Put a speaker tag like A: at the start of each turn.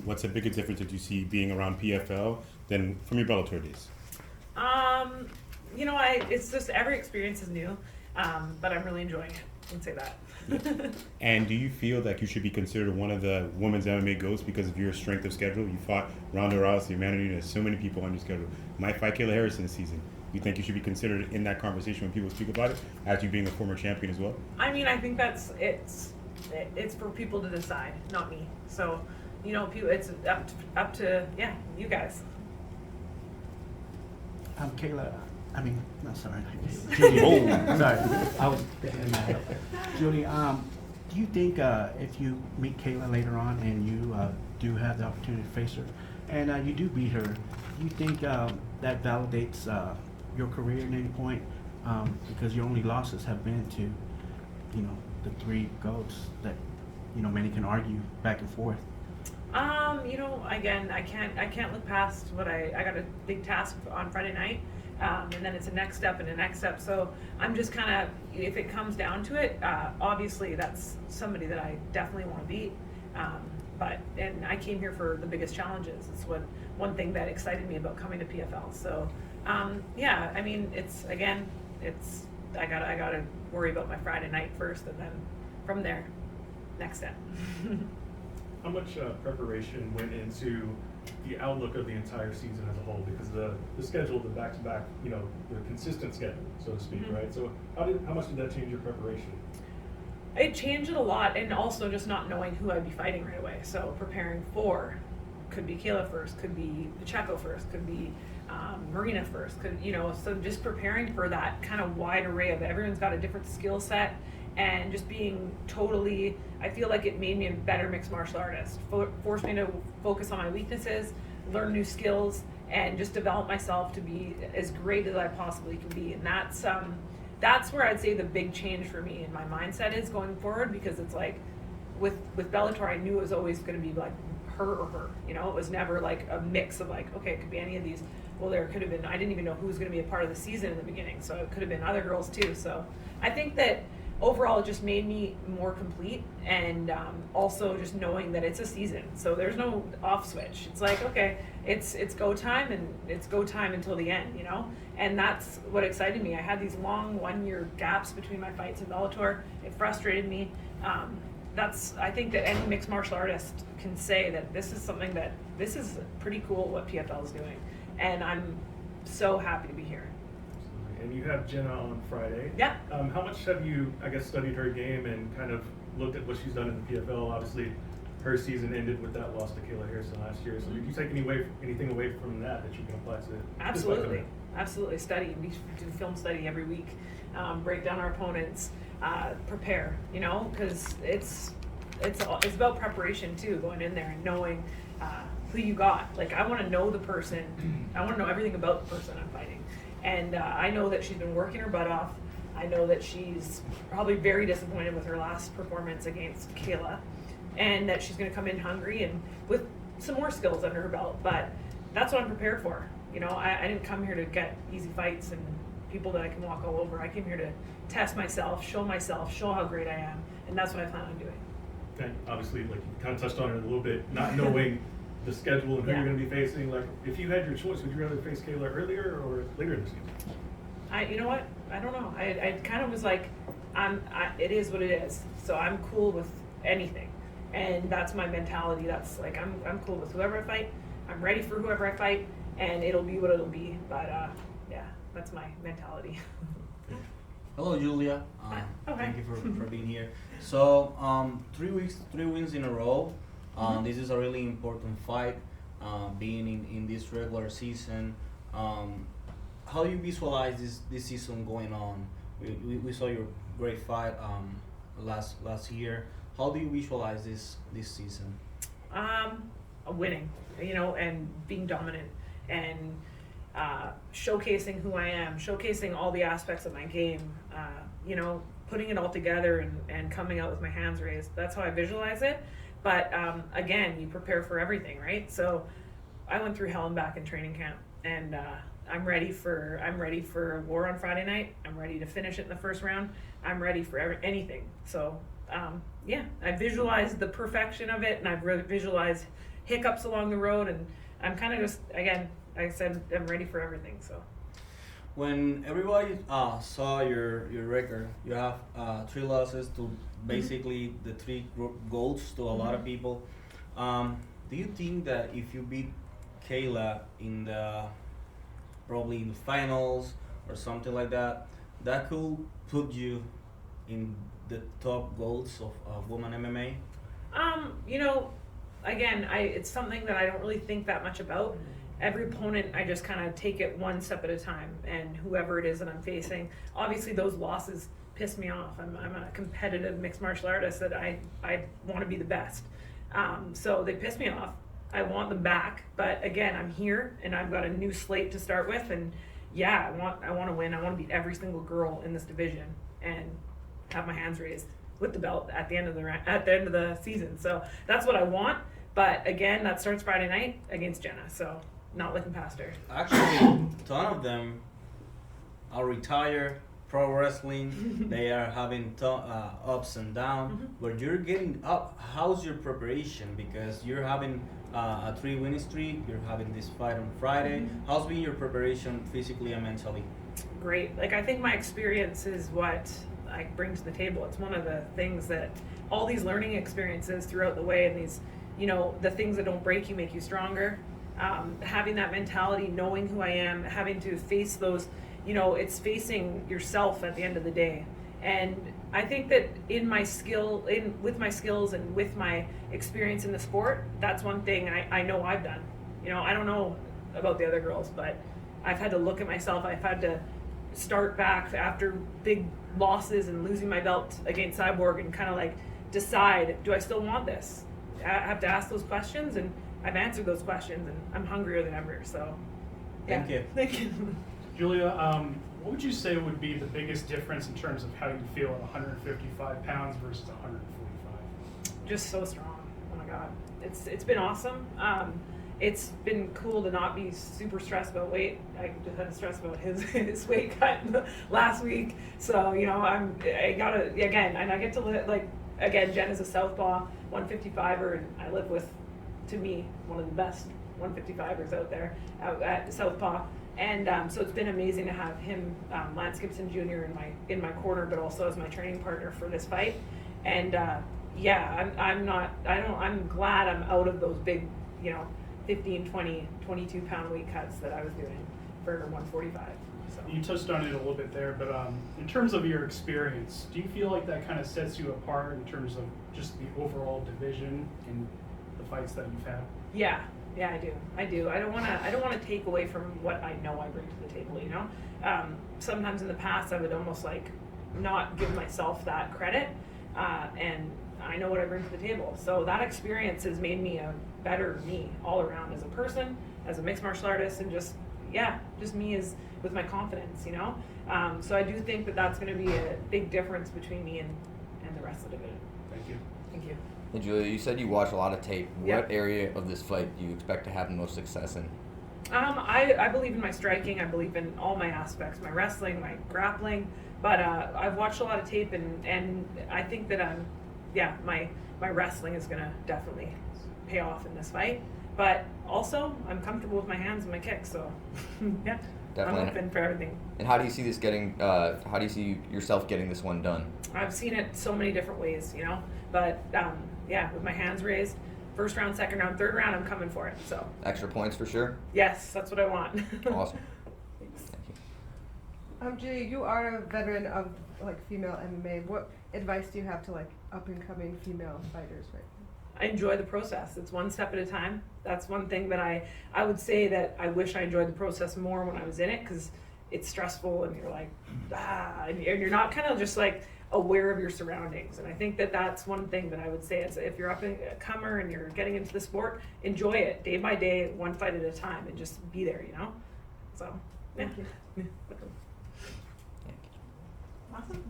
A: What's a bigger difference that you see being around PFL than from your Bellator days?
B: It's just every experience is new, but I'm really enjoying it. I can say that.
A: And do you feel like you should be considered one of the women's MMA GOATs because of your strength of schedule? You fought Ronda Rousey, Amanda Nunes, so many people on your schedule. You might fight Kayla Harrison this season. You think you should be considered in that conversation when people speak about it, as you being a former champion as well?
B: I mean, I think it's for people to decide, not me. So, it's up to you guys.
C: Kayla, no, sorry, Julie. Sorry, I was mad. Julie, do you think if you meet Kayla later on and you do have the opportunity to face her, and you do beat her, do you think that validates your career at any point? Because your only losses have been to, the three GOATs that, many can argue back and forth.
B: Again, I can't look past what I got a big task on Friday night, and then it's a next step and a next step. So I'm just kind of, if it comes down to it, obviously that's somebody that I definitely want to beat. And I came here for the biggest challenges. It's one thing that excited me about coming to PFL. So, I gotta worry about my Friday night first, and then from there, next step.
D: How much preparation went into the outlook of the entire season as a whole? Because the schedule, the back-to-back, the consistent schedule, so to speak,
B: Mm-hmm.
D: right? So how much did that change your preparation?
B: It changed it a lot, and also just not knowing who I'd be fighting right away. So preparing for, could be Kayla first, could be Pacheco first, could be Marina first, so just preparing for that kind of wide array of everyone's got a different skill set, and just being totally, I feel like it made me a better mixed martial artist, forced me to focus on my weaknesses, learn new skills, and just develop myself to be as great as I possibly can be. And that's where I'd say the big change for me in my mindset is going forward, because it's like with Bellator, I knew it was always going to be like her or her. It was never like a mix of like, okay, it could be any of these. Well, there could have been, I didn't even know who was going to be a part of the season in the beginning, so it could have been other girls too. So I think that overall it just made me more complete, and also just knowing that it's a season, so there's no off switch. It's like, okay, it's go time, and it's go time until the end, and that's what excited me. I had these long 1-year gaps between my fights in Bellator. It frustrated me. I think that any mixed martial artist can say that this is pretty cool what PFL is doing, and I'm so happy to be here.
D: And you have Genah on Friday.
B: Yeah.
D: How much have you, studied her game and kind of looked at what she's done in the PFL? Obviously, her season ended with that loss to Kayla Harrison last year. So did you take anything away from that you can apply to?
B: Absolutely. Study. We do film study every week. Break down our opponents. Prepare. Because it's about preparation too. Going in there and knowing who you got. Like, I want to know the person. I want to know everything about the person I'm fighting. And I know that she's been working her butt off. I know that she's probably very disappointed with her last performance against Kayla, and that she's going to come in hungry and with some more skills under her belt. But that's what I'm prepared for. I didn't come here to get easy fights and people that I can walk all over. I came here to test myself, show how great I am, and that's what I plan on doing.
D: And obviously, like you kind of touched on it a little bit, not knowing the schedule and who you're going to be facing. Like, if you had your choice, would you rather face Kayla earlier or later in the season?
B: You know what? I don't know. I kind of was like, it is what it is. So I'm cool with anything, and that's my mentality. That's like, I'm cool with whoever I fight. I'm ready for whoever I fight, and it'll be what it'll be. But that's my mentality.
E: Hello, Julia. Thank you for being here. So, 3 wins in a row. This is a really important fight, being in this regular season. How do you visualize this season going on? We saw your great fight last year. How do you visualize this season?
B: Winning, and being dominant, and showcasing who I am, showcasing all the aspects of my game, putting it all together and coming out with my hands raised. That's how I visualize it. But again, you prepare for everything, right? So I went through hell and back in training camp, and I'm ready for a war on Friday night. I'm ready to finish it in the first round. I'm ready for anything. So I visualized the perfection of it, and I've visualized hiccups along the road, and I'm kind of just, again, like I said, I'm ready for everything. So
E: When everybody saw your record, you have 3 losses to basically the 3 goals to a lot of people. Do you think that if you beat Kayla in the probably in the finals or something like that, that could put you in the top goals of women MMA?
B: You know, again, it's something that I don't really think that much about. Every opponent, I just kind of take it one step at a time, and whoever it is that I'm facing, obviously those losses piss me off. I'm a competitive mixed martial artist that I want to be the best. So they piss me off. I want them back, but again, I'm here and I've got a new slate to start with, and yeah, I want to win. I want to beat every single girl in this division and have my hands raised with the belt at the end of the season. So that's what I want. But again, that starts Friday night against Genah. So not looking past her.
E: Actually, a ton of them are retired pro wrestling. They are having ups and downs, but you're getting up. How's your preparation? Because you're having a 3-win streak. You're having this fight on Friday. How's been your preparation physically and mentally?
B: Great. Like, I think my experience is what I bring to the table. It's one of the things that all these learning experiences throughout the way, and these, you know, the things that don't break you make you stronger. Having that mentality, knowing who I am, having to face those, you know, it's facing yourself at the end of the day. And I think that with my skills and with my experience in the sport, that's one thing I know I've done. You know, I don't know about the other girls, but I've had to look at myself. I've had to start back after big losses and losing my belt against Cyborg and kind of like decide, do I still want this? I have to ask those questions, and I've answered those questions, and I'm hungrier than ever. So, yeah.
E: Thank you.
B: Thank you.
F: Julia, what would you say would be the biggest difference in terms of how you feel at 155 pounds versus 145?
B: Just so strong. Oh my God, it's been awesome. It's been cool to not be super stressed about weight. I just had to stress about his weight cut last week. So, you know, I gotta again, and I get to live like again. Jen is a southpaw 155er, and I live with, to me, one of the best 155ers out there at southpaw. And so it's been amazing to have him, Lance Gibson Jr. in my corner, but also as my training partner for this fight. And yeah, I'm glad I'm out of those big, you know, 15, 20, 22 pound weight cuts that I was doing for 145. So.
F: You touched on it a little bit there, but in terms of your experience, do you feel like that kind of sets you apart in terms of just the overall division and the fights that you've had?
B: Yeah, I do. I don't want to take away from what I know I bring to the table. You know, sometimes in the past I would almost like not give myself that credit, and I know what I bring to the table. So that experience has made me a better me all around as a person, as a mixed martial artist, and just me as with my confidence. You know, so I do think that that's going to be a big difference between me and the rest of the division.
F: Thank you.
B: Thank you.
G: Hey Julia, you said you watch a lot of tape.
B: Yeah.
G: What area of this fight do you expect to have the most success in?
B: I believe in my striking. I believe in all my aspects, my wrestling, my grappling. But I've watched a lot of tape, and I think that my wrestling is gonna definitely pay off in this fight. But also, I'm comfortable with my hands and my kicks, so yeah,
G: Definitely.
B: I'm open for everything.
G: And how do you see this getting? How do you see yourself getting this one done?
B: I've seen it so many different ways, you know. But yeah, with my hands raised, first round, second round, third round, I'm coming for it. So
G: Extra points for sure.
B: yes, that's what I want.
G: Awesome.
B: Thanks.
G: Thank you.
H: Julia, you are a veteran of like female MMA. What advice do you have to like up and coming female fighters right now?
B: I enjoy the process. It's one step at a time. That's one thing that I would say that I wish I enjoyed the process more when I was in it, because it's stressful and you're like, and you're not kind of just like aware of your surroundings. And I think that that's one thing that I would say is if you're up and a comer and you're getting into the sport, enjoy it day by day, one fight at a time, and just be there, you know? So, yeah.
H: Thank you.
B: Yeah. Awesome.